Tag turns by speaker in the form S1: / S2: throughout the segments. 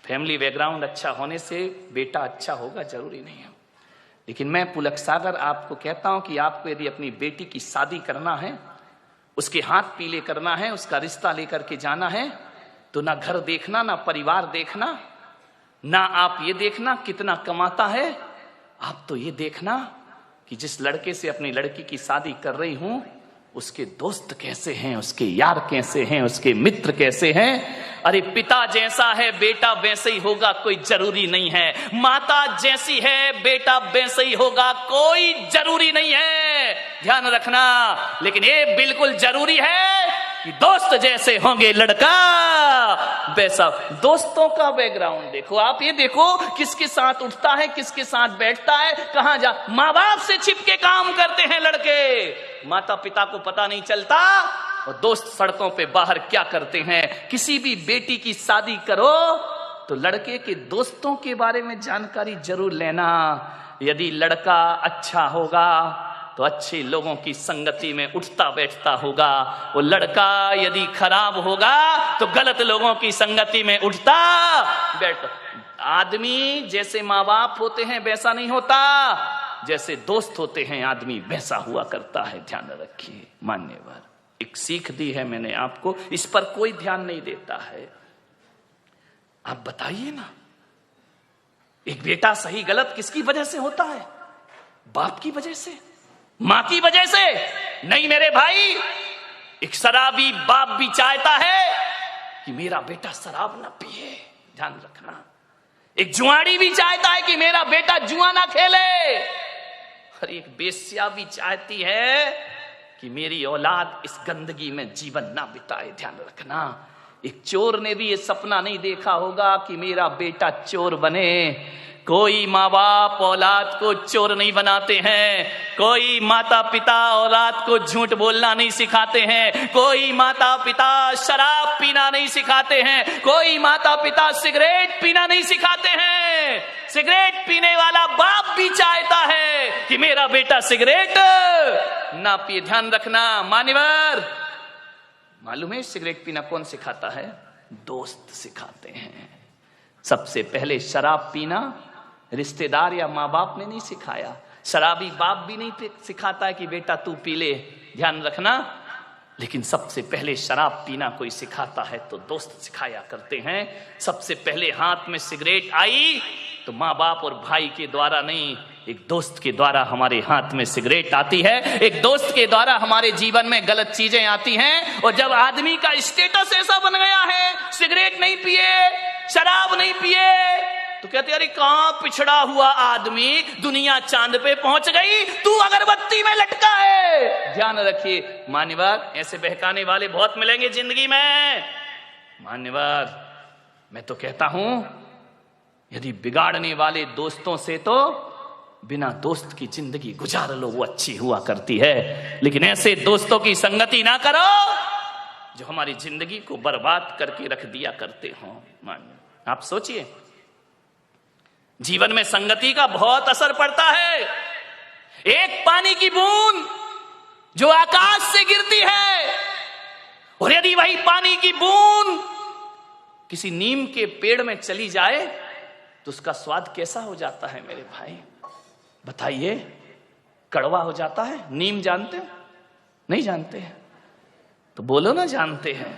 S1: Family background अच्छा होने से बेटा अच्छा होगा जरूरी नहीं है। लेकिन मैं पुलक सागर आपको कहता हूं कि आपको यदि अपनी बेटी की शादी करना है, उसके हाथ पीले करना है, उसका रिश्ता लेकर के जाना है, तो ना घर देखना, ना परिवार देखना, ना आप ये देखना कितना कमाता है, आप तो ये देखना कि जिस लड़के से अपनी लड़की की शादी कर रही हूं उसके दोस्त कैसे हैं, उसके यार कैसे हैं, उसके मित्र कैसे हैं। अरे पिता जैसा है बेटा वैसे ही होगा कोई जरूरी नहीं है, माता जैसी है बेटा वैसे ही होगा कोई जरूरी नहीं है, ध्यान रखना। लेकिन ये बिल्कुल जरूरी है कि दोस्त जैसे होंगे लड़का वैसा। दोस्तों का बैकग्राउंड देखो, आप ये देखो किसके साथ उठता है, किसके साथ बैठता है, कहां जा। माँ बाप से छिपके काम करते हैं लड़के, माता पिता को पता नहीं चलता, और दोस्त सड़कों पे बाहर क्या करते हैं। किसी भी बेटी की शादी करो तो लड़के के दोस्तों के बारे में जानकारी जरूर लेना। यदि लड़का अच्छा होगा तो अच्छे लोगों की संगति में उठता बैठता होगा, वो लड़का यदि खराब होगा तो गलत लोगों की संगति में उठता बैठता। आदमी जैसे माँ बाप होते हैं वैसा नहीं होता, जैसे दोस्त होते हैं आदमी वैसा हुआ करता है, ध्यान रखिए। मान्यवर एक सीख दी है मैंने आपको, इस पर कोई ध्यान नहीं देता है। आप बताइए ना, एक बेटा सही गलत किसकी वजह से होता है? बाप की वजह से, मां की वजह से नहीं मेरे भाई। एक शराबी बाप भी चाहता है कि मेरा बेटा शराब ना पिए, ध्यान रखना। एक जुआड़ी भी चाहता है कि मेरा बेटा जुआ ना खेले, और एक बेश्या भी चाहती है कि मेरी औलाद इस गंदगी में जीवन ना बिताए, ध्यान रखना। एक चोर ने भी ये सपना नहीं देखा होगा कि मेरा बेटा चोर बने। कोई माँ बाप औलाद को चोर नहीं बनाते हैं, कोई माता पिता औलाद को झूठ बोलना नहीं सिखाते हैं, कोई माता पिता शराब पीना नहीं सिखाते हैं, कोई माता पिता सिगरेट पीना नहीं सिखाते हैं। सिगरेट पीने वाला बाप भी चाहता है कि मेरा बेटा सिगरेट ना पिए, ध्यान रखना। मान्यवर मालूम है सिगरेट पीना कौन सिखाता है? दोस्त सिखाते हैं। सबसे पहले शराब पीना रिश्तेदार या माँ बाप ने नहीं सिखाया, शराबी बाप भी नहीं सिखाता है कि बेटा तू पी ले, ध्यान रखना। लेकिन सबसे पहले शराब पीना कोई सिखाता है तो दोस्त सिखाया करते हैं। सबसे पहले हाथ में सिगरेट आई तो माँ बाप और भाई के द्वारा नहीं, एक दोस्त के द्वारा हमारे हाथ में सिगरेट आती है, एक दोस्त के द्वारा हमारे जीवन में गलत चीजें आती हैं। और जब आदमी का स्टेटस ऐसा बन गया है, सिगरेट नहीं पिए, शराब नहीं पिए, तो कहते अरे कहां पिछड़ा हुआ आदमी, दुनिया चांद पे पहुंच गई, तू अगरबत्ती में लटका है। ध्यान रखिए मान्यवर, ऐसे बहकाने वाले बहुत मिलेंगे जिंदगी में। मान्यवर मैं तो कहता हूं यदि बिगाड़ने वाले दोस्तों से तो बिना दोस्त की जिंदगी गुजार लो, वो अच्छी हुआ करती है। लेकिन ऐसे दोस्तों की संगति ना करो जो हमारी जिंदगी को बर्बाद करके रख दिया करते हो। आप सोचिए जीवन में संगति का बहुत असर पड़ता है। एक पानी की बूंद जो आकाश से गिरती है, और यदि वही पानी की बूंद किसी नीम के पेड़ में चली जाए तो उसका स्वाद कैसा हो जाता है मेरे भाई? बताइए, कड़वा हो जाता है। नीम जानते हो? नहीं जानते हैं तो बोलो ना जानते हैं,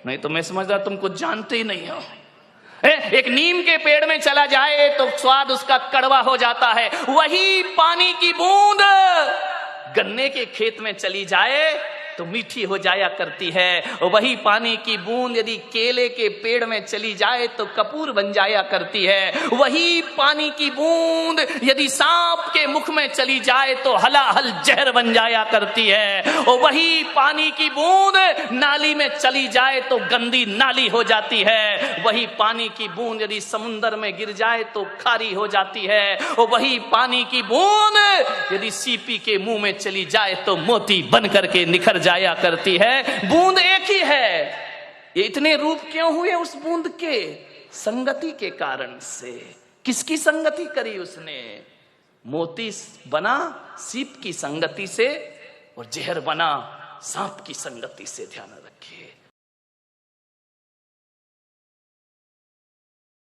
S1: नहीं तो मैं समझता तुम कुछ जानते ही नहीं हो। एक नीम के पेड़ में चला जाए तो स्वाद उसका कड़वा हो जाता है। वही पानी की बूंद गन्ने के खेत में चली जाए तो मीठी हो जाया करती है। वही पानी की बूंद यदि केले के पेड़ में चली जाए तो कपूर बन जाया करती है। वही पानी की बूंद यदि सांप के मुख में चली जाए तो हलाहल जहर बन जाया करती है। और वही पानी की बूंद नाली में चली जाए तो गंदी नाली हो जाती है। वही पानी की बूंद यदि समुंदर में गिर जाए तो खारी हो जाती है। और वही पानी की बूंद यदि सीपी के मुंह में चली जाए तो मोती बन करके निखर जाया करती है। बूंद एक ही है। ये इतने रूप क्यों हुए उस बूंद के? संगति के कारण से। किसकी संगति करी उसने? मोती बना सीप की संगति से और जहर बना सांप की संगति से। ध्यान रखिए।